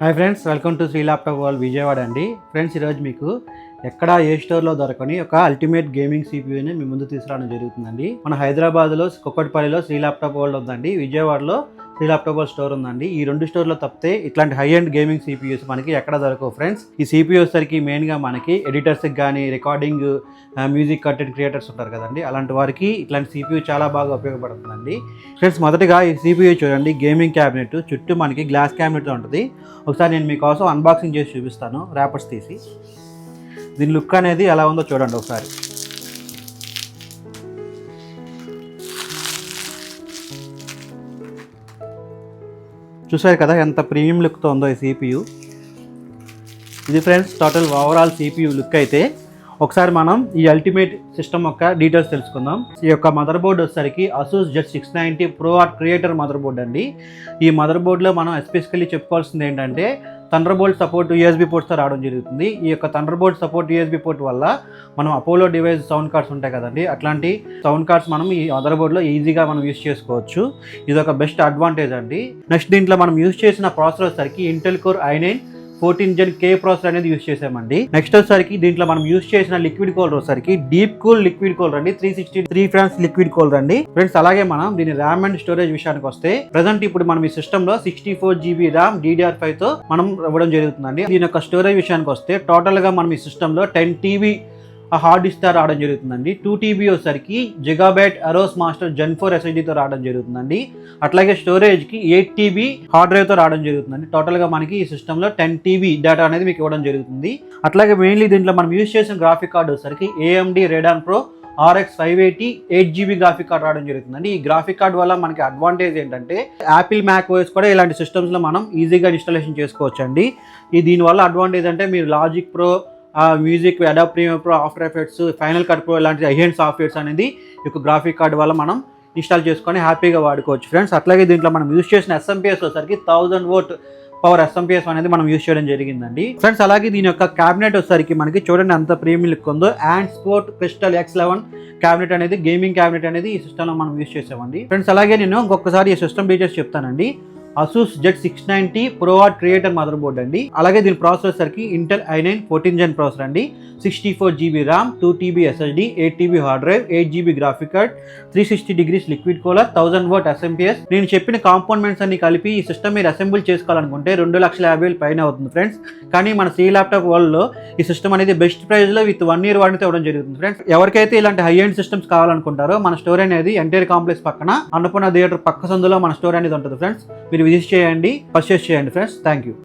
Hi friends, welcome to Shri laptop world Vijayawada అండి. Friends, ఈరోజు మీకు ఎక్కడ ఏ స్టోర్లో దొరకని ఒక అల్టిమేట్ గేమింగ్ సిపియూని మీ ముందు తీసుకురావడం జరుగుతుందండి. మన హైదరాబాద్లో కుక్కటిపల్లిలో శ్రీ ల్యాప్టాప్ వరల్డ్ ఉందండి, విజయవాడలో శ్రీ ల్యాప్టాప్ వరల్డ్ స్టోర్ ఉందండి. ఈ రెండు స్టోర్లో తప్పితే ఇట్లాంటి హై అండ్ గేమింగ్ సిపియూస్ మనకి ఎక్కడ దొరకవు ఫ్రెండ్స్. ఈ సిపియూ వచ్చేసరికి మెయిన్గా మనకి ఎడిటర్స్కి కానీ రికార్డింగ్ మ్యూజిక్ కంటెంట్ క్రియేటర్స్ ఉంటారు కదండి, అలాంటి వారికి ఇట్లాంటి సిపియూ చాలా బాగా ఉపయోగపడుతుందండి. ఫ్రెండ్స్, మొదటిగా ఈ సిపియూ చూడండి, గేమింగ్ క్యాబినెట్ చుట్టూ మనకి గ్లాస్ క్యాబినెట్ ఉంటుంది. ఒకసారి నేను మీకోసం అన్బాక్సింగ్ చేసి చూపిస్తాను ర్యాపర్స్ తీసి. దీని లుక్ అనేది ఎలా ఉందో చూడండి ఒకసారి. చూసారు కదా ఎంత ప్రీమియం లుక్తో ఉందో ఈ సిపియూ. ఇది friends total overall CPU look అయితే. ఒకసారి మనం ఈ అల్టిమేట్ సిస్టమ్ యొక్క డీటెయిల్స్ తెలుసుకుందాం. ఈ యొక్క మదర్ బోర్డు వచ్చేసరికి ASUS Z690 Pro Art Creator mother board అండి. ఈ మదర్ బోర్డులో మనం ఎస్పెషల్లీ చెప్పుకోవాల్సింది ఏంటంటే థండర్బోల్ట్ సపోర్ట్ USB పోర్ట్స్తో రావడం జరుగుతుంది. ఈ యొక్క థండర్బోల్ట్ సపోర్ట్ USB పోర్ట్ వల్ల మనం అపోలో డివైస్ సౌండ్ కార్డ్స్ ఉంటాయి కదండి, అట్లాంటి సౌండ్ కార్డ్స్ మనం ఈ మదర్ బోర్డులో ఈజీగా మనం యూజ్ చేసుకోవచ్చు. ఇది ఒక బెస్ట్ అడ్వాంటేజ్ అండి. నెక్స్ట్ దీంట్లో మనం యూజ్ చేసిన ప్రాసెసర్ వచ్చేసరికి Intel core i9 14 Gen K processor అనేది యూజ్ చేసామండి. నెక్స్ట్ వచ్చేసరికి దీంట్లో మనం యూజ్ చేసిన లిక్విడ్ కూలర్ వచ్చేసరికి డీప్ కూల్ లిక్విడ్ కూలర్ అండి, 363 ఫ్రాన్స్ లిక్విడ్ కూలర్ అండి ఫ్రెండ్స్. అలాగే మనం దీని ర్యామ్ అండ్ స్టోరేజ్ విషయానికి వస్తే ప్రెసెంట్ ఇప్పుడు మనం ఈ సిస్టమ్ లో 64 GB ర్యామ్ DDR5 తో మనం ఇవ్వడం జరుగుతుందండి. దీని యొక్క స్టోరేజ్ విషయానికి వస్తే టోటల్ గా మనం ఈ సిస్టమ్ లో 10 TB హార్డ్ డిస్క్ తో రావడం జరుగుతుందండి. 2 TB వచ్చేసరికి gigabyte arose master Gen 4 SSD తో రావడం జరుగుతుందండి. అట్లాగే స్టోరేజ్ కి 8 TB హార్డ్ డ్రైవ్ తో రావడం జరుగుతుందండి. టోటల్ గా మనకి ఈ సిస్టమ్ లో 10 TB డేటా అనేది మీకు ఇవ్వడం జరుగుతుంది. అట్లాగే మెయిన్లీ దీంట్లో మనం యూజ్ చేసిన గ్రాఫిక్ కార్డ్ వచ్చేసరికి AMD Radeon Pro RX 580 8 GB graphic card రావడం జరుగుతుందండి. ఈ గ్రాఫిక్ కార్డ్ వల్ల మనకి అడ్వాంటేజ్ ఏంటంటే యాపిల్ మ్యాక్ ఓఎస్ కూడా ఇలాంటి సిస్టమ్స్ లో మనం ఈజీగా ఇన్స్టాలేషన్ చేసుకోవచ్చు అండి. దీనివల్ల అడ్వాంటేజ్ అంటే మీరు logic pro, music, adobe premiere pro, after effects, final cut pro ఇలాంటి హైఎండ్ సాఫ్ట్వేర్స్ అనేది ఈ గ్రాఫిక్ కార్డ్ వల్ల మనం ఇన్స్టాల్ చేసుకొని హ్యాపీగా వాడుకోవచ్చు ఫ్రెండ్స్. అట్లాగే దీంట్లో మనం యూజ్ చేసిన SMPS వచ్చేసరికి 1000 వాట్ పవర్ SMPS అనేది మనం యూజ్ చేయడం జరిగిందండి ఫ్రెండ్స్. అలాగే దీని యొక్క క్యాబినెట్ వచ్చేసరికి మనకి చూడండి అంత ప్రీమియం లుక్ ఉందో. And sport crystal X11 cabinet అనేది, గేమింగ్ క్యాబినెట్ అనేది ఈ సిస్టంలో మనం యూజ్ చేసామండి ఫ్రెండ్స్. అలాగే నేను ఇంకొకసారి ఈ సిస్టమ్ డీటెయిల్స్ చెప్తానండి. ASUS Z690 Pro Art Creator mother board అండి. అలాగే దీని ప్రాసెసర్ సరికి ఇంటెల్ i9 14 Gen ప్రాసెసర్ అండి, 64 GB RAM, 2 TB SSD, 8 TB hard drive, 8 GB graphic card, 360 degrees liquid cooler, 1000 what SMPS. నేను చెప్పిన కాంపోనెంట్స్ అన్ని కలిపి ఈ సిస్టమ్ మీరు అసెంబుల్ చేసుకోవాలనుకుంటే 2,50,000 పైన అవుతుంది ఫ్రెండ్స్. కానీ మన శ్రీ ల్యాప్టాప్ వరల్డ్లో ఈ సిస్టమ్ అనేది బెస్ట్ ప్రైస్లో విత్ 1 year వారంటీ ఇవ్వడం జరుగుతుంది ఫ్రెండ్స్. ఎవరికైతే ఇలాంటి హై ఎండ్ సిస్టమ్స్ కావాలనుకుంటారో మన స్టోర్ అనేది ఎన్టీఆర్ కాంప్లెక్స్ పక్కన అన్నపూర్ణ థియేటర్ పక్క సందులో మన స్టోర్ అనేది ఉంటుంది ఫ్రెండ్స్. మీరు విజిట్ చేయండి, పర్చేస్ చేయండి ఫ్రెండ్స్. Thank you.